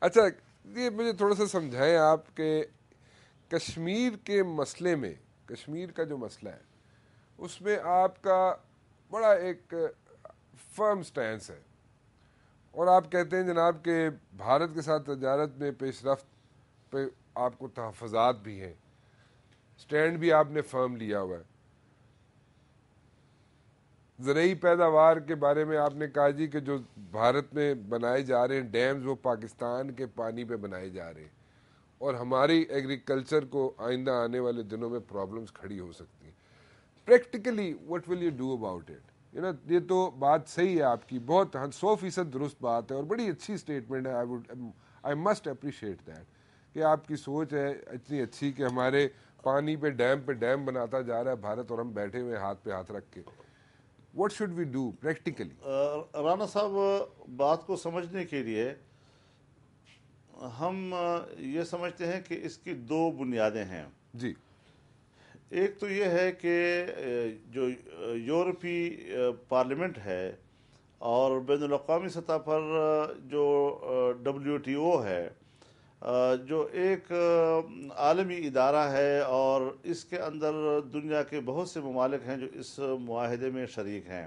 اچھا یہ مجھے تھوڑا سا سمجھائیں آپ کہ کشمیر کے مسئلے میں، کشمیر کا جو مسئلہ ہے اس میں آپ کا بڑا ایک فرم سٹینس ہے، اور آپ کہتے ہیں جناب کہ بھارت کے ساتھ تجارت میں پیش رفت پہ آپ کو تحفظات بھی ہیں، سٹینڈ بھی آپ نے فرم لیا ہوا ہے۔ زرعی پیداوار کے بارے میں آپ نے کہا جی کہ جو بھارت میں بنائے جا رہے ہیں ڈیمز وہ پاکستان کے پانی پہ بنائے جا رہے ہیں، اور ہماری ایگریکلچر کو آئندہ آنے والے دنوں میں پرابلمز کھڑی ہو سکتی ہیں۔ Practically what will you do about it? یہ تو بات صحیح ہے آپ کی، بہت 100% درست بات ہے اور بڑی اچھی اسٹیٹمنٹ ہے۔ آئی مسٹ اپریشیٹ دیٹ کہ آپ کی سوچ ہے اتنی اچھی کہ ہمارے پانی پہ ڈیم بناتا جا رہا ہے بھارت، اور ہم بیٹھے ہوئے ہاتھ پہ ہاتھ رکھ کے۔ What should we do practically? Rana صاحب، بات کو سمجھنے کے لیے ہم یہ سمجھتے ہیں کہ اس کی دو بنیادیں ہیں۔ جی ایک تو یہ ہے کہ جو یورپی پارلیمنٹ ہے اور بین الاقوامی سطح پر جو WTO ہے، جو ایک عالمی ادارہ ہے اور اس کے اندر دنیا کے بہت سے ممالک ہیں جو اس معاہدے میں شریک ہیں۔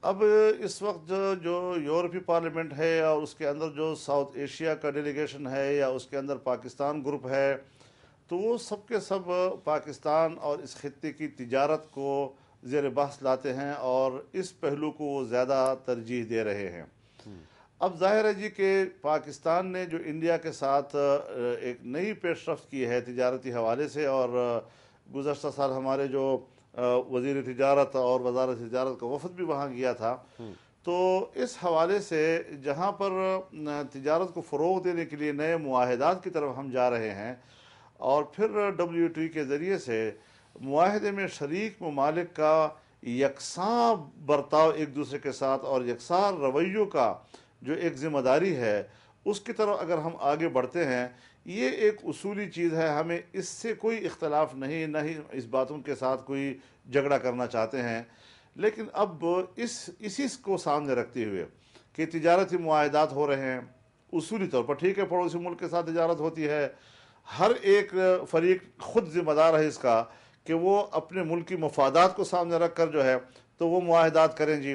اب اس وقت جو یورپی پارلیمنٹ ہے اور اس کے اندر جو ساؤتھ ایشیا کا ڈیلیگیشن ہے یا اس کے اندر پاکستان گروپ ہے، تو وہ سب کے سب پاکستان اور اس خطے کی تجارت کو زیر بحث لاتے ہیں اور اس پہلو کو وہ زیادہ ترجیح دے رہے ہیں۔ اب ظاہر ہے جی کہ پاکستان نے جو انڈیا کے ساتھ ایک نئی پیش رفت کی ہے تجارتی حوالے سے، اور گزشتہ سال ہمارے جو وزیر تجارت اور وزارت تجارت کا وفد بھی وہاں گیا تھا، تو اس حوالے سے جہاں پر تجارت کو فروغ دینے کے لیے نئے معاہدات کی طرف ہم جا رہے ہیں، اور پھر WTO کے ذریعے سے معاہدے میں شریک ممالک کا یکساں برتاؤ ایک دوسرے کے ساتھ اور یکساں رویوں کا جو ایک ذمہ داری ہے اس کی طرف اگر ہم آگے بڑھتے ہیں، یہ ایک اصولی چیز ہے، ہمیں اس سے کوئی اختلاف نہیں، نہ ہی اس باتوں کے ساتھ کوئی جھگڑا کرنا چاہتے ہیں۔ لیکن اب اسی کو سامنے رکھتے ہوئے کہ تجارتی معاہدات ہو رہے ہیں، اصولی طور پر ٹھیک ہے پڑوسی ملک کے ساتھ تجارت ہوتی ہے، ہر ایک فریق خود ذمہ دار ہے اس کا کہ وہ اپنے ملکی مفادات کو سامنے رکھ کر جو ہے تو وہ معاہدات کریں جی،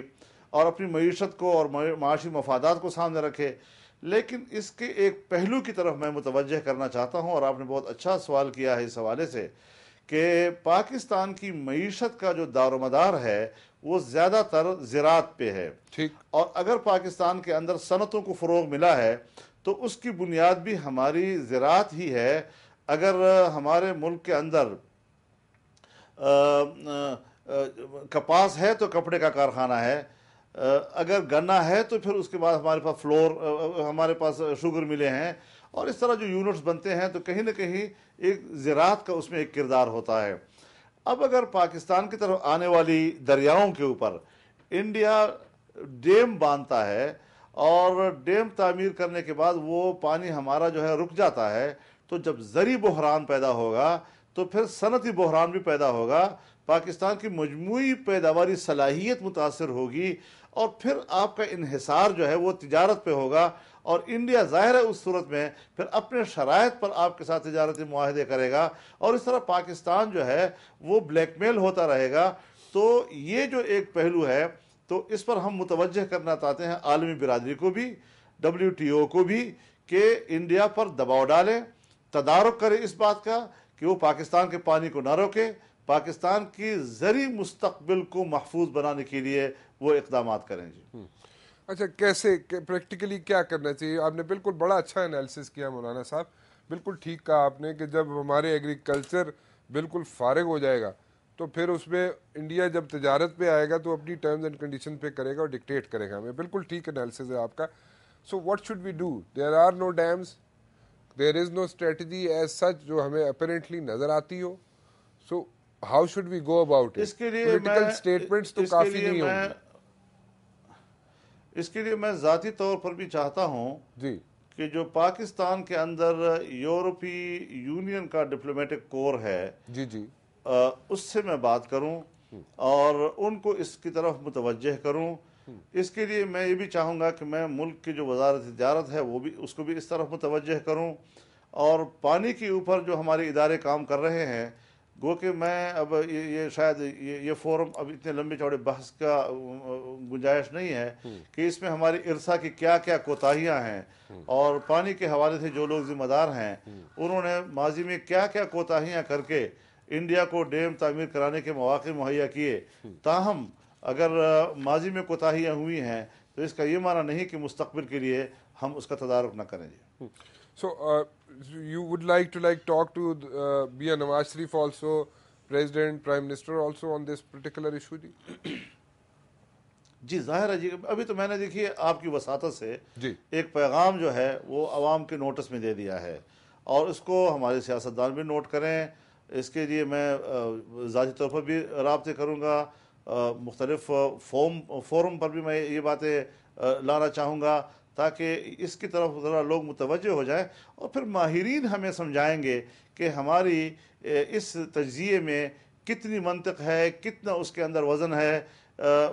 اور اپنی معیشت کو اور معاشی مفادات کو سامنے رکھے۔ لیکن اس کے ایک پہلو کی طرف میں متوجہ کرنا چاہتا ہوں، اور آپ نے بہت اچھا سوال کیا ہے اس حوالے سے، کہ پاکستان کی معیشت کا جو دار و مدار ہے وہ زیادہ تر زراعت پہ ہے، ٹھیک۔ اور اگر پاکستان کے اندر صنعتوں کو فروغ ملا ہے تو اس کی بنیاد بھی ہماری زراعت ہی ہے۔ اگر ہمارے ملک کے اندر کپاس ہے تو کپڑے کا کارخانہ ہے، اگر گنا ہے تو پھر اس کے بعد ہمارے پاس ہمارے پاس شوگر ملے ہیں، اور اس طرح جو یونٹس بنتے ہیں تو کہیں نہ کہیں ایک زراعت کا اس میں ایک کردار ہوتا ہے۔ اب اگر پاکستان کی طرف آنے والی دریاؤں کے اوپر انڈیا ڈیم باندھتا ہے اور ڈیم تعمیر کرنے کے بعد وہ پانی ہمارا جو ہے رک جاتا ہے، تو جب زرعی بحران پیدا ہوگا تو پھر صنعتی بحران بھی پیدا ہوگا، پاکستان کی مجموعی پیداواری صلاحیت متاثر ہوگی، اور پھر آپ کا انحصار جو ہے وہ تجارت پہ ہوگا، اور انڈیا ظاہر ہے اس صورت میں پھر اپنے شرائط پر آپ کے ساتھ تجارتی معاہدے کرے گا، اور اس طرح پاکستان جو ہے وہ بلیک میل ہوتا رہے گا۔ تو یہ جو ایک پہلو ہے تو اس پر ہم متوجہ کرنا چاہتے ہیں عالمی برادری کو بھی، WTO کو بھی، کہ انڈیا پر دباؤ ڈالیں، تدارک کرے اس بات کا کہ وہ پاکستان کے پانی کو نہ روکے، پاکستان کی زرعی مستقبل کو محفوظ بنانے کے لیے وہ اقدامات کریں جی۔ اچھا کیسے پریکٹیکلی کیا کرنا چاہیے؟ آپ نے بالکل بڑا اچھا انالیسس کیا مولانا صاحب، بالکل ٹھیک کہا آپ نے کہ جب ہمارے ایگریکلچر بالکل فارغ ہو جائے گا تو پھر اس میں انڈیا جب تجارت پہ آئے گا تو اپنی ٹرمز اینڈ کنڈیشن پہ کرے گا اور ڈکٹیٹ کرے گا ہمیں۔ بالکل ٹھیک انالیسس ہے آپ کا۔ So what should we do? There are no dams, there is no strategy as such جو ہمیں اپیرنٹلی نظر آتی ہو، so how should we go about اس اٹ؟ کے لیے پولیٹیکل اسٹیٹمنٹس تو کافی نہیں ہوں گی۔ اس کے لیے میں ذاتی طور پر بھی چاہتا ہوں جی کہ جو پاکستان کے اندر یورپی یونین کا ڈپلومیٹک کور ہے، جی جی اس سے میں بات کروں اور ان کو اس کی طرف متوجہ کروں اس کے لیے میں یہ بھی چاہوں گا کہ میں ملک کی جو وزارت تجارت ہے وہ بھی اس کو بھی اس طرف متوجہ کروں، اور پانی کے اوپر جو ہمارے ادارے کام کر رہے ہیں، گو کہ میں اب یہ شاید یہ فورم اب اتنے لمبے چوڑے بحث کا گنجائش نہیں ہے کہ اس میں ہماری ارسا کی کیا کیا کوتاہیاں ہیں، اور پانی کے حوالے سے جو لوگ ذمہ دار ہیں انہوں نے ماضی میں کیا کیا کوتاہیاں کر کے انڈیا کو ڈیم تعمیر کرانے کے مواقع مہیا کیے۔ تاہم اگر ماضی میں کوتاہیاں ہوئی ہیں تو اس کا یہ معنی نہیں کہ مستقبل کے لیے ہم اس کا تدارک نہ کریں جی۔ So, you would like to talk to Mia Nawaz Sharif also, President, Prime Minister also on this particular issue جی؟ جی ظاہر ہے جی، ابھی تو میں نے دیکھیے آپ کی وساطت سے جی ایک پیغام جو ہے وہ عوام کے نوٹس میں دے دیا ہے، اور اس کو ہمارے سیاستدان بھی نوٹ کریں۔ اس کے لیے میں ذاتی طور پر بھی رابطے کروں گا، مختلف فورم پر بھی میں یہ باتیں لانا چاہوں گا تاکہ اس کی طرف ذرا لوگ متوجہ ہو جائیں، اور پھر ماہرین ہمیں سمجھائیں گے کہ ہماری اس تجزیے میں کتنی منطق ہے، کتنا اس کے اندر وزن ہے۔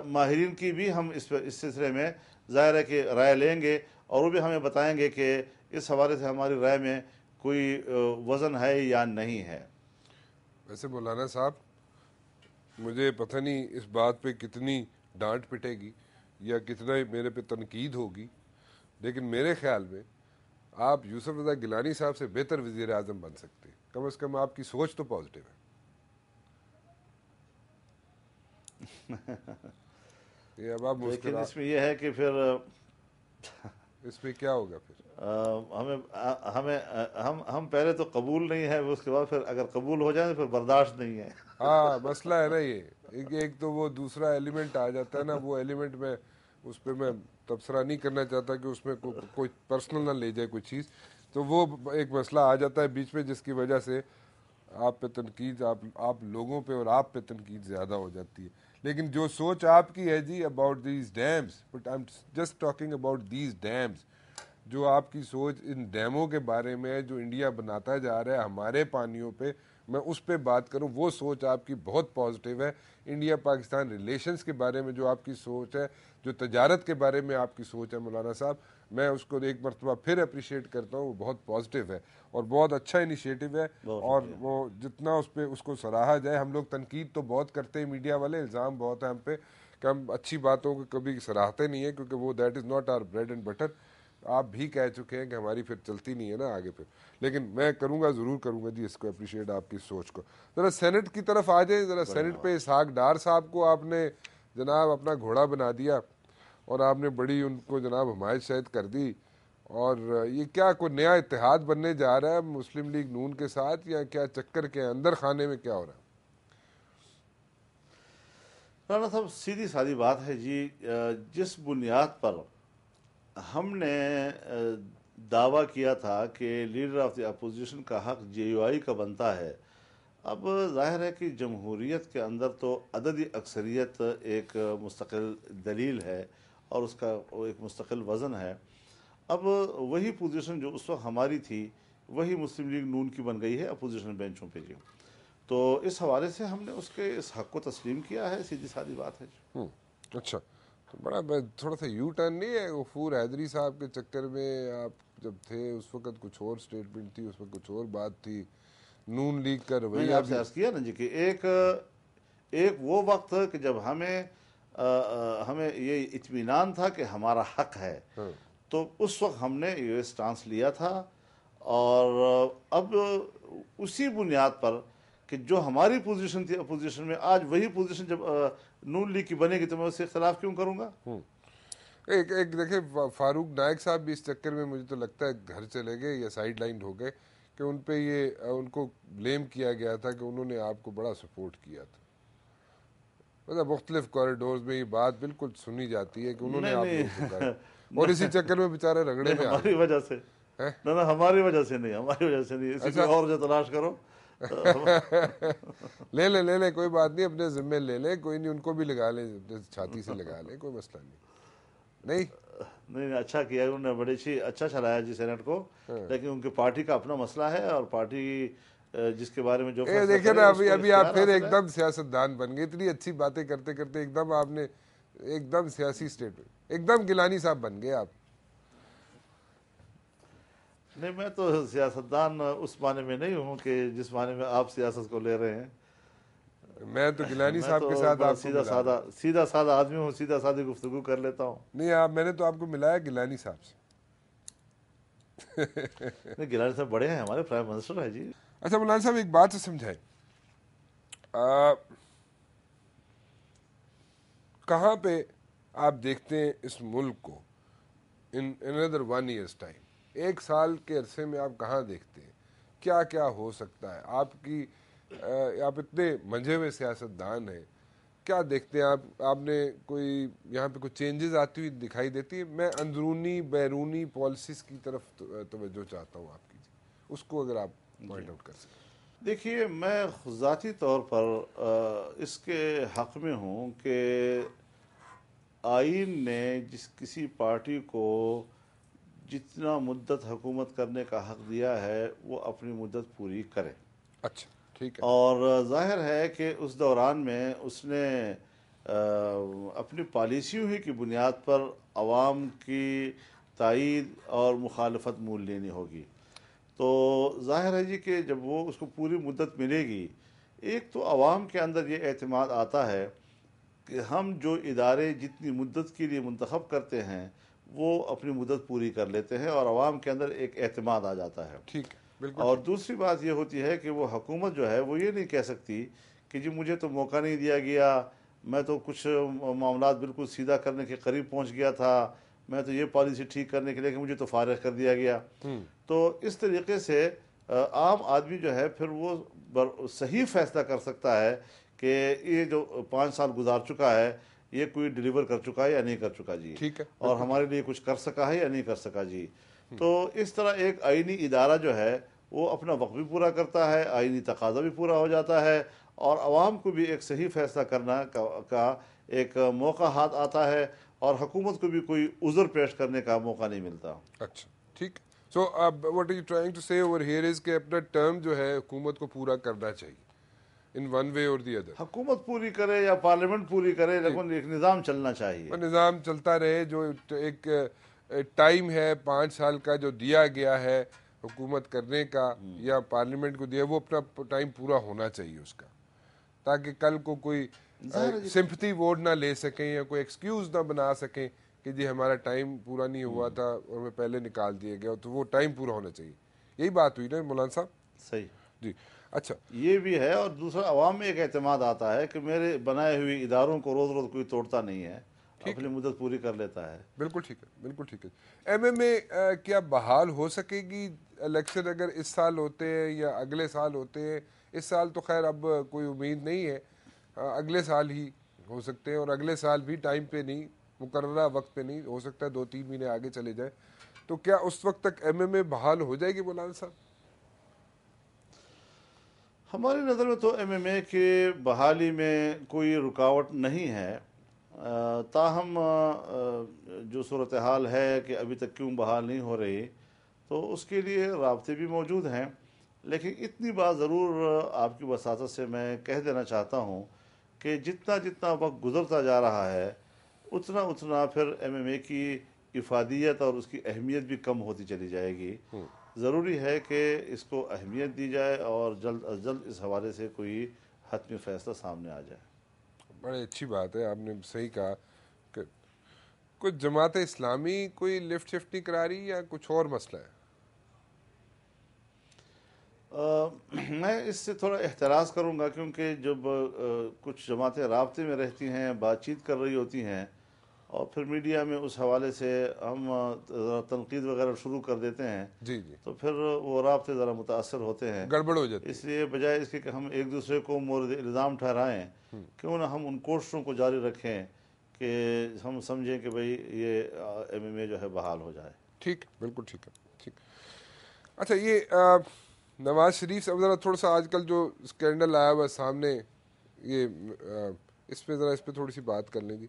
ماہرین کی بھی ہم اس سلسلے میں ظاہر ہے کہ رائے لیں گے، اور وہ بھی ہمیں بتائیں گے کہ اس حوالے سے ہماری رائے میں کوئی وزن ہے یا نہیں ہے۔ ویسے مولانا صاحب مجھے پتہ نہیں اس بات پہ کتنی ڈانٹ پٹے گی یا کتنا میرے پہ تنقید ہوگی، لیکن میرے خیال میں آپ یوسف رضا گیلانی صاحب سے بہتر وزیر اعظم بن سکتے ہیں، کم از کم آپ کی سوچ تو پازیٹیو ہے۔ یہ اب آپ لیکن اس میں یہ ہے کہ پھر اس میں کیا ہوگا پھر؟ ہم پہلے تو قبول نہیں ہے، اس کے بعد پھر اگر قبول ہو جائے تو پھر برداشت نہیں ہے۔ ہاں مسئلہ ہے نا یہ، ایک تو وہ دوسرا ایلیمنٹ آ جاتا ہے نا، وہ ایلیمنٹ میں اس پہ میں تبصرہ نہیں کرنا چاہتا کہ اس میں کوئی پرسنل نہ لے جائے کوئی چیز، تو وہ ایک مسئلہ آ جاتا ہے بیچ میں جس کی وجہ سے آپ پہ تنقید، آپ لوگوں پہ اور آپ پہ تنقید زیادہ ہو جاتی ہے۔ لیکن جو سوچ آپ کی ہے جی about these dams, but I am just talking about these dams, جو آپ کی سوچ ان ڈیموں کے بارے میں جو انڈیا بناتا جا رہا ہے ہمارے پانیوں پہ، میں اس پہ بات کروں، وہ سوچ آپ کی بہت پازیٹیو ہے۔ انڈیا پاکستان ریلیشنز کے بارے میں جو آپ کی سوچ ہے، جو تجارت کے بارے میں آپ کی سوچ ہے مولانا صاحب، میں اس کو ایک مرتبہ پھر اپریشیٹ کرتا ہوں، وہ بہت پازیٹیو ہے اور بہت اچھا انیشیٹو ہے، اور وہ جتنا اس پہ اس کو سراہا جائے۔ ہم لوگ تنقید تو بہت کرتے ہیں، میڈیا والے الزام بہت ہے ہم پہ کہ ہم اچھی باتوں کو کبھی سراہتے نہیں ہیں، کیونکہ وہ that is not our bread and butter. آپ بھی کہہ چکے ہیں کہ ہماری پھر چلتی نہیں ہے نا آگے پھر، لیکن میں کروں گا، ضرور کروں گا جی اس کو اپریشیٹ آپ کی سوچ کو۔ ذرا سینٹ کی طرف آ جائیں، ذرا سینٹ پہ اسحاق ڈار صاحب کو آپ نے جناب اپنا گھوڑا بنا دیا اور آپ نے بڑی ان کو جناب حمایت شاید کر دی، اور یہ کیا کوئی نیا اتحاد بننے جا رہا ہے مسلم لیگ نون کے ساتھ، یا کیا چکر کے اندر خانے میں کیا ہو رہا ہے؟ رانا صاحب سیدھی سادی بات ہے جی، جس بنیاد پر ہم نے دعویٰ کیا تھا کہ لیڈر آف دی اپوزیشن کا حق جے یو آئی کا بنتا ہے، اب ظاہر ہے کہ جمہوریت کے اندر تو عددی اکثریت ایک مستقل دلیل ہے اور اس کا ایک مستقل وزن ہے۔ اب وہی پوزیشن جو اس وقت ہماری تھی وہی مسلم لیگ نون کی بن گئی ہے اپوزیشن بینچوں پہ جی، تو اس حوالے سے ہم نے اس کے اس حق کو تسلیم کیا ہے، سیدھی سادی بات ہے جی۔ اچھا، تو بڑا تھوڑا سا یو ٹرن نہیں ہے غفور حیدری صاحب کے چکر میں؟ آپ جب تھے اس وقت کچھ اور سٹیٹمنٹ تھی، اس وقت کچھ اور بات تھی، نون لیگ کا میں نے رویہ آپ سے عرض کیا نا جی کہ ایک وہ وقت کہ جب ہمیں یہ اطمینان تھا کہ ہمارا حق ہے، تو اس وقت ہم نے یہ سٹانس لیا تھا، اور اب اسی بنیاد پر کہ جو ہماری پوزیشن تھی اپوزیشن میں، آج وہی پوزیشن جب نون لیگ کی بنے گی تو میں اس سے اختلاف کیوں کروں گا؟ ایک دیکھیں فاروق نائک صاحب بھی اس چکر میں مجھے تو لگتا ہے گھر چلے گئے یا سائیڈ لائنڈ ہو گئے، کہ ان پہ یہ ان کو بلیم کیا گیا تھا کہ انہوں نے آپ کو بڑا سپورٹ کیا تھا۔ مطلب مختلف کوریڈورز میں یہ بات بالکل سنی جاتی ہے کہ انہوں نے آپ کو پکارا، اور اسی چکر میں بیچارے رگڑے میں ہماری وجہ سے نہ ہماری وجہ سے نہیں، ہماری وجہ سے نہیں، اسی کو اور جو تلاش کرو لے لیں کوئی بات نہیں، اپنے ذمے لے لیں، کوئی نہیں، ان کو بھی لگا لیں، چھاتی سے لگا لیں، کوئی مسئلہ نہیں۔ اچھا کیا انہوں نے، بڑی اچھا چلایا جی سینٹ کو، لیکن ان کی پارٹی کا اپنا مسئلہ ہے، اور پارٹی جس کے بارے میں جو دیکھیں نا ابھی آپ پھر ایک دم سیاست دان بن گئے، اتنی اچھی باتیں کرتے کرتے ایک دم آپ نے ایک دم سیاسی اسٹیٹمنٹ, ایک دم گیلانی صاحب بن گئے آپ. نہیں, میں تو سیاستدان اس معنی میں نہیں ہوں کہ جس معنی میں آپ سیاست کو لے رہے ہیں. میں تو گیلانی میں صاحب تو کے ساتھ بڑا آپ کو ملا رہا ہوں. سیدھا سادہ آدمی ہوں, سیدھا سادی گفتگو کر لیتا ہوں. نہیں, میں نے تو آپ کو ملایا گیلانی صاحب سے. نہیں, گیلانی صاحب بڑے ہیں, ہمارے پرائم منسٹر ہیں جی. اچھا مولانا صاحب, ایک بات سے سمجھائیں, کہاں پہ آپ دیکھتے ہیں اس ملک کو ان another 1 year's ٹائم, 1 سال کے عرصے میں آپ کہاں دیکھتے ہیں, کیا کیا ہو سکتا ہے؟ آپ اتنے منجھے ہوئے سیاستدان ہیں, کیا دیکھتے ہیں آپ نے کوئی یہاں پہ کوئی چینجز آتی ہوئی دکھائی دیتی ہے؟ میں اندرونی بیرونی پالیسیز کی طرف توجہ چاہتا ہوں آپ کی, اس کو اگر آپ پوائنٹ آؤٹ کر سکیں. دیکھیے, میں ذاتی طور پر اس کے حق میں ہوں کہ آئین نے کسی پارٹی کو جتنا مدت حکومت کرنے کا حق دیا ہے وہ اپنی مدت پوری کرے. اچھا, ٹھیک ہے. اور ظاہر ہے کہ اس دوران میں اس نے اپنی پالیسیوں ہی کی بنیاد پر عوام کی تائید اور مخالفت مول لینی ہوگی. تو ظاہر ہے جی کہ جب وہ اس کو پوری مدت ملے گی, ایک تو عوام کے اندر یہ اعتماد آتا ہے کہ ہم جو ادارے جتنی مدت کے لیے منتخب کرتے ہیں وہ اپنی مدت پوری کر لیتے ہیں, اور عوام کے اندر ایک اعتماد آ جاتا ہے. ٹھیک ہے, بالکل. اور دوسری بات یہ ہوتی ہے کہ وہ حکومت جو ہے وہ یہ نہیں کہہ سکتی کہ جی مجھے تو موقع نہیں دیا گیا, میں تو کچھ معاملات بالکل سیدھا کرنے کے قریب پہنچ گیا تھا, میں تو یہ پالیسی ٹھیک کرنے کے لیے کہ مجھے تو فارغ کر دیا گیا. تو اس طریقے سے عام آدمی جو ہے پھر وہ صحیح فیصلہ کر سکتا ہے کہ یہ جو 5 سال گزار چکا ہے یہ کوئی ڈیلیور کر چکا ہے یا نہیں کر چکا جی, ٹھیک ہے, اور ہمارے لیے کچھ کر سکا ہے یا نہیں کر سکا جی. تو اس طرح ایک آئینی ادارہ جو ہے وہ اپنا وقت بھی پورا کرتا ہے, آئینی تقاضا بھی پورا ہو جاتا ہے, اور عوام کو بھی ایک صحیح فیصلہ کرنا کا ایک موقع ہاتھ آتا ہے, اور حکومت کو بھی کوئی عذر پیش کرنے کا موقع نہیں ملتا. اچھا, ٹھیک. So what are you trying to say over here is کہ اپنا ٹرم جو ہے حکومت کو پورا کرنا چاہیے ان ون وے اور دی ادر. حکومت پوری کرے یا پارلیمنٹ پوری کرے, لیکن ایک نظام چلنا چاہیے. اور نظام چلتا رہے, جو ایک ٹائم ہے 5 سال کا جو دیا گیا ہے حکومت کرنے کا یا پارلیمنٹ کو دیا, وہ اپنا ٹائم پورا ہونا چاہیے اس کا, تاکہ کل کو کوئی سمپتھی ووٹ نہ لے سکیں یا کوئی ایکسکیوز نہ بنا سکیں کہ جی ہمارا ٹائم پورا نہیں ہوا تھا اور ہمیں پہلے نکال دیا گیا. تو وہ ٹائم پورا ہونا چاہیے. یہی بات ہوئی نا مولانا صاحب؟ صحیح جی. اچھا, یہ بھی ہے, اور دوسرا عوام میں ایک اعتماد آتا ہے کہ میرے بنائے ہوئے اداروں کو روز روز کوئی توڑتا نہیں ہے, اپنی مدت پوری کر لیتا ہے. بالکل ٹھیک ہے, بالکل ٹھیک ہے. ایم ایم اے کیا بحال ہو سکے گی الیکشن اگر اس سال ہوتے ہیں یا اگلے سال ہوتے ہیں؟ اس سال تو خیر اب کوئی امید نہیں ہے, اگلے سال ہی ہو سکتے ہیں, اور اگلے سال بھی ٹائم پہ نہیں, مقررہ وقت پہ نہیں ہو سکتا ہے, 2-3 مہینے آگے چلے جائیں. تو کیا اس وقت تک ایم ایم اے بحال ہو جائے گی مولانا صاحب؟ ہماری نظر میں تو ایم ایم اے کے بحالی میں کوئی رکاوٹ نہیں ہے, تاہم جو صورتحال ہے کہ ابھی تک کیوں بحال نہیں ہو رہی, تو اس کے لیے رابطے بھی موجود ہیں. لیکن اتنی بات ضرور آپ کی وساطت سے میں کہہ دینا چاہتا ہوں کہ جتنا جتنا وقت گزرتا جا رہا ہے اتنا اتنا پھر ایم ایم اے کی افادیت اور اس کی اہمیت بھی کم ہوتی چلی جائے گی. ضروری ہے کہ اس کو اہمیت دی جائے اور جلد از جلد اس حوالے سے کوئی حتمی فیصلہ سامنے آ جائے. بڑی اچھی بات ہے, آپ نے صحیح کہا کہ کوئی جماعت اسلامی کوئی لفٹ شفٹ نہیں کرا رہی یا کچھ اور مسئلہ ہے؟ میں اس سے تھوڑا احتراز کروں گا, کیونکہ جب کچھ جماعتیں رابطے میں رہتی ہیں, بات چیت کر رہی ہوتی ہیں, اور پھر میڈیا میں اس حوالے سے ہم تنقید وغیرہ شروع کر دیتے ہیں, جی جی, تو پھر وہ رابطے ذرا متاثر ہوتے ہیں. گڑبڑ ہو جاتی ہے. اس لیے بجائے اس کے کہ ہم ایک دوسرے کو مورد الزام ٹھہرائیں, کیوں نہ ہم ان کوششوں کو جاری رکھیں کہ ہم سمجھیں کہ بھئی یہ ایم ایم اے جو ہے بحال ہو جائے. ٹھیک, بالکل ٹھیک ہے. ٹھیک. اچھا, یہ نواز شریف سے ذرا تھوڑا سا آج کل جو اسکینڈل آیا ہوا ہے سامنے, یہ اس پہ ذرا اس پہ تھوڑی سی بات کر لیں جی.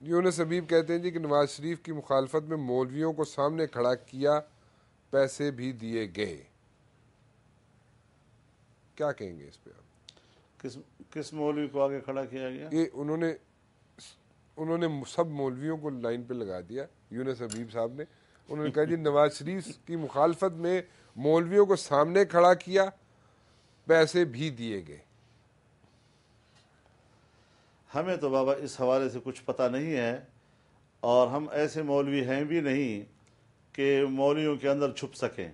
یونس حبیب کہتے ہیں جی کہ نواز شریف کی مخالفت میں مولویوں کو سامنے کھڑا کیا, پیسے بھی دیے گئے. کیا کہیں گے اس پہ آپ؟ کس مولوی کو آگے کھڑا کیا گیا؟ یہ انہوں نے انہوں نے سب مولویوں کو لائن پہ لگا دیا، یونس حبیب صاحب نے. انہوں نے کہا جی نواز شریف کی مخالفت میں مولویوں کو سامنے کھڑا کیا، پیسے بھی دیے گئے. ہمیں تو بابا اس حوالے سے کچھ پتہ نہیں ہے، اور ہم ایسے مولوی ہیں بھی نہیں کہ مولویوں کے اندر چھپ سکیں.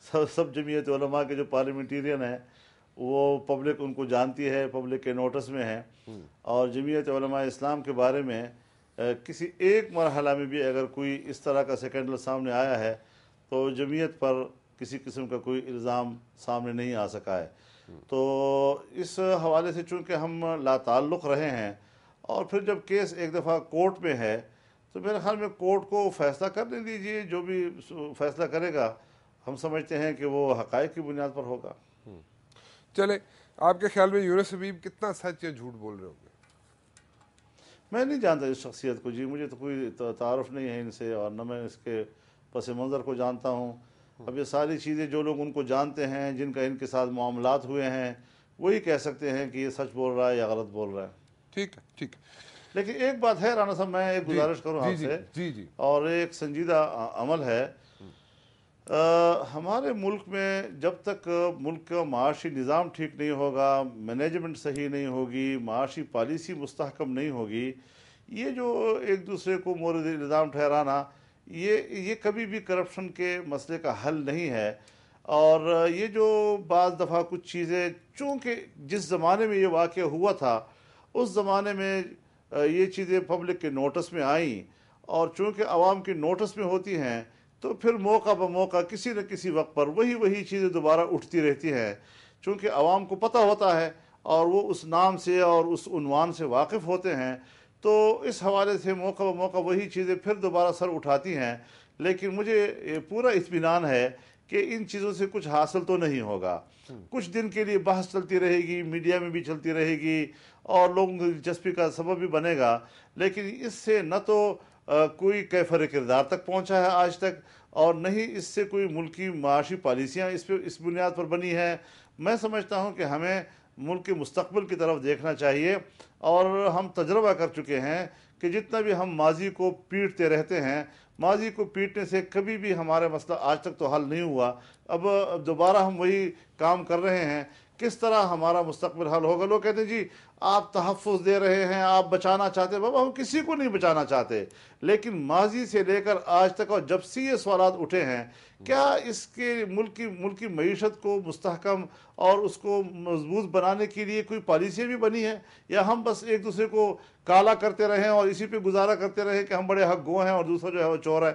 سب جمعیت علماء کے جو پارلیمنٹیرین ہیں وہ پبلک ان کو جانتی ہے، پبلک کے نوٹس میں ہے. اور جمعیت علماء اسلام کے بارے میں کسی ایک مرحلہ میں بھی اگر کوئی اس طرح کا سیکنڈل سامنے آیا ہے تو جمعیت پر کسی قسم کا کوئی الزام سامنے نہیں آ سکا ہے. تو اس حوالے سے چونکہ ہم لا تعلق رہے ہیں، اور پھر جب کیس ایک دفعہ کورٹ میں ہے تو میرے خیال میں کورٹ کو فیصلہ کرنے دیجیے، جو بھی فیصلہ کرے گا ہم سمجھتے ہیں کہ وہ حقائق کی بنیاد پر ہوگا. چلے، آپ کے خیال میں یونس حبیب کتنا سچ یا جھوٹ بول رہے ہوں گے؟ میں نہیں جانتا اس شخصیت کو جی، مجھے تو کوئی تعارف نہیں ہے ان سے، اور نہ میں اس کے پس منظر کو جانتا ہوں. اب یہ ساری چیزیں جو لوگ ان کو جانتے ہیں، جن کا ان کے ساتھ معاملات ہوئے ہیں، وہی کہہ سکتے ہیں کہ یہ سچ بول رہا ہے یا غلط بول رہا ہے. ٹھیک ہے، ٹھیک ہے. لیکن ایک بات ہے رانا صاحب، میں ایک گزارش کروں آپ سے، جی اور ایک سنجیدہ عمل ہے. ہمارے ملک میں جب تک ملک کا معاشی نظام ٹھیک نہیں ہوگا، مینجمنٹ صحیح نہیں ہوگی، معاشی پالیسی مستحکم نہیں ہوگی، یہ جو ایک دوسرے کو مورد الزام ٹھہرانا، یہ کبھی بھی کرپشن کے مسئلے کا حل نہیں ہے. اور یہ جو بعض دفعہ کچھ چیزیں، چونکہ جس زمانے میں یہ واقعہ ہوا تھا اس زمانے میں یہ چیزیں پبلک کے نوٹس میں آئیں، اور چونکہ عوام کے نوٹس میں ہوتی ہیں تو پھر موقع بموقع کسی نہ کسی وقت پر وہی چیزیں دوبارہ اٹھتی رہتی ہیں. چونکہ عوام کو پتہ ہوتا ہے اور وہ اس نام سے اور اس عنوان سے واقف ہوتے ہیں، تو اس حوالے سے موقع بموقع وہی چیزیں پھر دوبارہ سر اٹھاتی ہیں. لیکن مجھے پورا اطمینان ہے کہ ان چیزوں سے کچھ حاصل تو نہیں ہوگا. کچھ دن کے لیے بحث چلتی رہے گی، میڈیا میں بھی چلتی رہے گی، اور لوگوں کی دلچسپی کا سبب بھی بنے گا، لیکن اس سے نہ تو کوئی کیفر کردار تک پہنچا ہے آج تک، اور نہ ہی اس سے کوئی ملکی معاشی پالیسیاں اس بنیاد پر بنی ہیں. میں سمجھتا ہوں کہ ہمیں ملک کے مستقبل کی طرف دیکھنا چاہیے، اور ہم تجربہ کر چکے ہیں کہ جتنا بھی ہم ماضی کو پیٹتے رہتے ہیں، ماضی کو پیٹنے سے کبھی بھی ہمارا مسئلہ آج تک تو حل نہیں ہوا. اب دوبارہ ہم وہی کام کر رہے ہیں. کس طرح ہمارا مستقبل حل ہوگا؟ لوگ کہتے ہیں جی آپ تحفظ دے رہے ہیں، آپ بچانا چاہتے ہیں. بابا ہم کسی کو نہیں بچانا چاہتے، لیکن ماضی سے لے کر آج تک، اور جب سے یہ سوالات اٹھے ہیں، کیا اس کے ملکی معیشت کو مستحکم اور اس کو مضبوط بنانے کے لیے کوئی پالیسی بھی بنی ہے، یا ہم بس ایک دوسرے کو کالا کرتے رہیں اور اسی پہ گزارا کرتے رہیں کہ ہم بڑے حق گو ہیں اور دوسرا جو ہے وہ چور ہے؟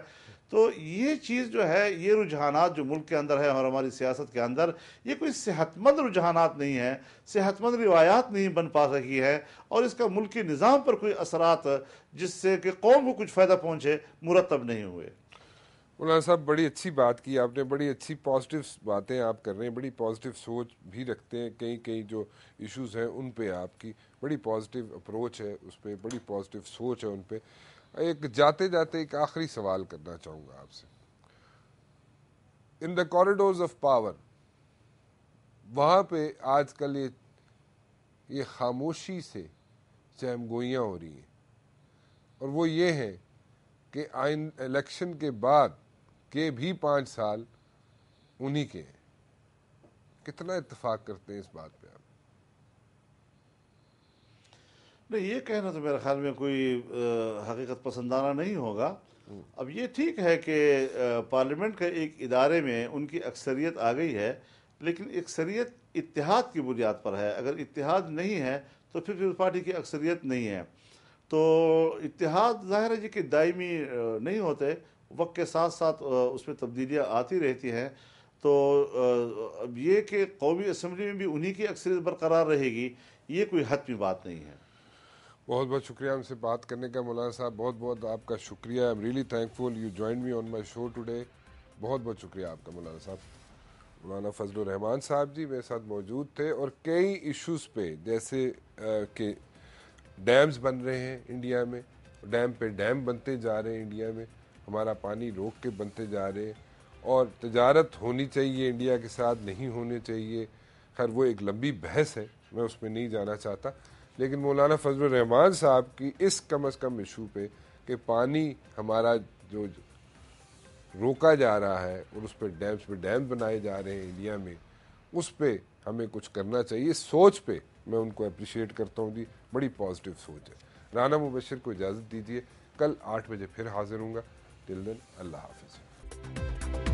تو یہ چیز جو ہے، یہ رجحانات جو ملک کے اندر ہے اور ہماری سیاست کے اندر، یہ کوئی صحت مند رجحانات نہیں ہیں، صحت مند روایات نہیں بن پا رہی ہے، اور اس کا ملکی نظام پر کوئی اثرات جس سے کہ قوم کو کچھ فائدہ پہنچے مرتب نہیں ہوئے. مولانا صاحب بڑی اچھی بات کی آپ نے، بڑی اچھی پازیٹیو باتیں آپ کر رہے ہیں، بڑی پازیٹیو سوچ بھی رکھتے ہیں. کئی جو ایشوز ہیں ان پہ آپ کی بڑی پازیٹیو اپروچ ہے، اس پہ بڑی پازیٹیو سوچ ہے ان پہ. ایک جاتے جاتے ایک آخری سوال کرنا چاہوں گا آپ سے. ان دا کوریڈورز آف پاور، وہاں پہ آج کل یہ خاموشی سے چہم گوئیاں ہو رہی ہیں، اور وہ یہ ہیں کہ الیکشن کے بعد کے بھی 5 سال انہی کے ہیں. کتنا اتفاق کرتے ہیں اس بات پہ آپ؟ نہیں، یہ کہنا تو میرے خیال میں کوئی حقیقت پسندانہ نہیں ہوگا. اب یہ ٹھیک ہے کہ پارلیمنٹ کے ایک ادارے میں ان کی اکثریت آ گئی ہے، لیکن اکثریت اتحاد کی بنیاد پر ہے. اگر اتحاد نہیں ہے تو پھر پارٹی کی اکثریت نہیں ہے. تو اتحاد ظاہر ہے جی کہ دائمی نہیں ہوتے، وقت کے ساتھ ساتھ اس میں تبدیلیاں آتی رہتی ہیں. تو اب یہ کہ قومی اسمبلی میں بھی انہی کی اکثریت برقرار رہے گی، یہ کوئی حتمی بات نہیں ہے. بہت بہت شکریہ ہم سے بات کرنے کا مولانا صاحب، بہت بہت آپ کا شکریہ. I am really thankful you join me on my show today. بہت بہت شکریہ آپ کا مولانا صاحب. مولانا فضل الرحمان صاحب جی میرے ساتھ موجود تھے، اور کئی ایشوز پہ، جیسے کہ ڈیمز بن رہے ہیں انڈیا میں، ڈیم پہ ڈیم بنتے جا رہے ہیں انڈیا میں، ہمارا پانی روک کے بنتے جا رہے ہیں، اور تجارت ہونی چاہیے انڈیا کے ساتھ، نہیں ہونے چاہیے. خیر وہ ایک لمبی بحث ہے، میں اس میں نہیں جانا چاہتا. لیکن مولانا فضل الرحمان صاحب کی اس کم از کم ایشو پہ کہ پانی ہمارا جو روکا جا رہا ہے اور اس پہ ڈیمز بنائے جا رہے ہیں انڈیا میں، اس پہ ہمیں کچھ کرنا چاہیے. سوچ پہ میں ان کو اپریشیٹ کرتا ہوں جی، بڑی پازیٹیو سوچ ہے. رانا مبشر کو اجازت دیجیے، کل 8 بجے پھر حاضر ہوں گا. ٹل دین اللہ حافظ.